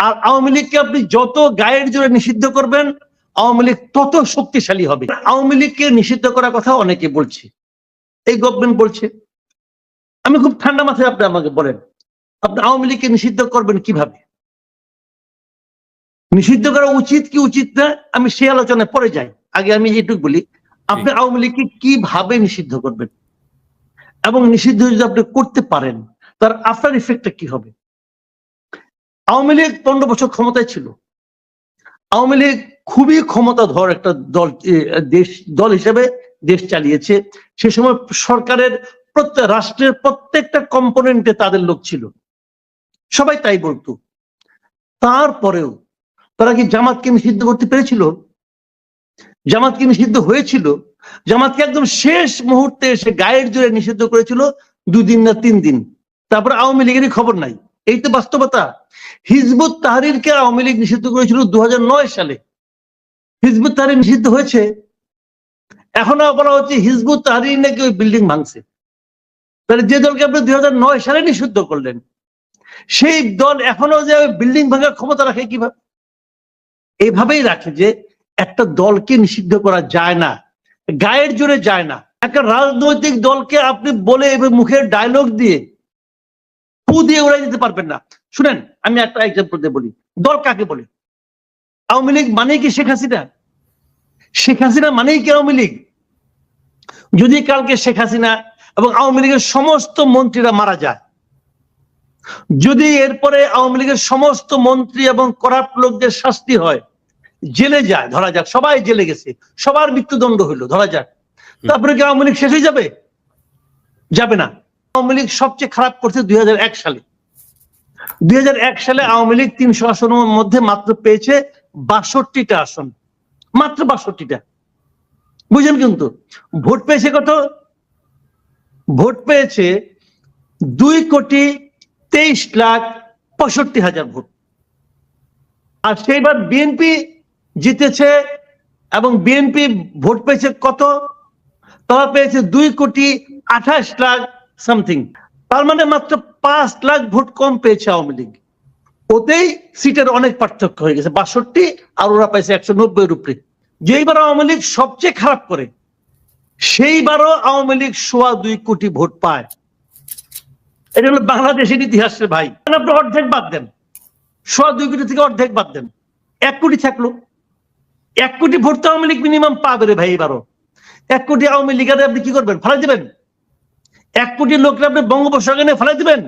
আর আওয়ামী লীগকে আপনি যত গায়ের জোরে নিষিদ্ধ করবেন আওয়ামী লীগ তত শক্তিশালী হবে। আওয়ামী লীগকে নিষিদ্ধ করার কথা অনেকে বলছে, এই গভর্নমেন্ট বলছে। আমি খুব ঠান্ডা মাথায় আপনি আমাকে বলেন, আপনি আওয়ামী লীগকে নিষিদ্ধ করবেন কিভাবে? নিষিদ্ধ করা উচিত কি উচিত না আমি সেই আলোচনায় পরে যাই। আগে আমি এইটুকু বলি, আপনি আওয়ামী লীগকে কিভাবে নিষিদ্ধ করবেন এবং নিষিদ্ধ যদি আপনি করতে পারেন তার আফটার ইফেক্টটা কি হবে? আওয়ামী লীগ 15 বছর ক্ষমতায় ছিল। আওয়ামী লীগ খুবই ক্ষমতাধর একটা দল হিসেবে দেশ চালিয়েছে। সে সময় সরকারের রাষ্ট্রের প্রত্যেকটা কম্পোনেন্টে তাদের লোক ছিল, সবাই তাই বলতো। তারপরেও তারা কি জামাতকে নিষিদ্ধ করতে পেরেছিল? জামাতকে নিষিদ্ধ হয়েছিল। জামাতকে একদম শেষ মুহূর্তে এসে গায়ের জোরে নিষিদ্ধ করেছিল 2 দিন না 3 দিন। তারপরে আওয়ামী লীগেরই খবর নাই। এই তো বাস্তবতা। হিজবুত তাহরিরকে আওয়ামী লীগ নিষিদ্ধ করেছিল 2009 সালে। হিজবুত তাহরির নিষিদ্ধ হয়েছে। এখন বলা হচ্ছে হিজবুত তাহরির নাকি ওই বিল্ডিং ভাঙছে। তাহলে যে দলকে আপনি 2009 সালে নিষিদ্ধ করলেন সেই দল এখনো যে বিল্ডিং ভাঙার ক্ষমতা রাখে কিভাবে? এইভাবেই রাখে যে একটা দলকে নিষিদ্ধ করা যায় না, গায়ের জোরে যায় না। একটা রাজনৈতিক দলকে আপনি বলে মুখের ডায়লগ দিয়ে পু দিয়ে উড়াই দিতে পারবেন না। শুনেন, আমি একটা এক্সাম্পল দিয়ে বলি, দল কাকে বলে? আওয়ামী লীগ মানেই কি শেখ হাসিনা? শেখ হাসিনা মানেই কি আওয়ামী লীগ? যদি কালকে শেখ হাসিনা এবং আওয়ামী লীগের সমস্ত মন্ত্রীরা মারা যায়, যদি এরপরে আওয়ামী লীগের সমস্ত মন্ত্রী এবং করাপ্ট লোকদের শাস্তি হয়, জেলে যায়, ধরা যাক সবাই জেলে গেছে, সবার মৃত্যুদণ্ড হইলো ধরা যাক, তারপরে কি আওয়ামী লীগ শেষ হয়ে যাবে? যাবে না। আওয়ামী লীগ সবচেয়ে খারাপ করছে 2001 সালে। 2001 সালে আওয়ামী লীগ 300 আসনের মধ্যে মাত্র পেয়েছে 62টা আসন, মাত্র 62টা। বুঝলেন? কিন্তু ভোট পেয়েছে কত? ভোট পেয়েছে 2,23,65,000 ভোট। আর সেইবার বিএনপি জিতেছে এবং বিএনপি ভোট পেয়েছে কত? তারা পেয়েছে 2,28,00,000 সামথিং। তার মানে মাত্র 5 লাখ ভোট কম পেয়েছে আওয়ামী লীগ। ওতেই সিটের অনেক পার্থক্য হয়ে গেছে, 62 আর ওরা পাইছে 190-এর উপরে। যেইবার আওয়ামী লীগ সবচেয়ে খারাপ করে সেইবারও আওয়ামী লীগ 2.25 কোটি ভোট পায়। এটা হলো বাংলাদেশের ইতিহাসের ভাই। আপনি অর্ধেক বাদ দেন, 2.25 কোটি থেকে অর্ধেক বাদ দেন, 1 কোটি থাকলো। 1 কোটি ভোট তো আওয়ামী লীগ মিনিমাম পাবে রে ভাই। এবারও 1 কোটি আওয়ামী লীগের আপনি কি করবেন? ফেলাই দিবেন? 1 কোটি লোকরা আপনি বঙ্গোপসাগরে ফেলাই দিবেন?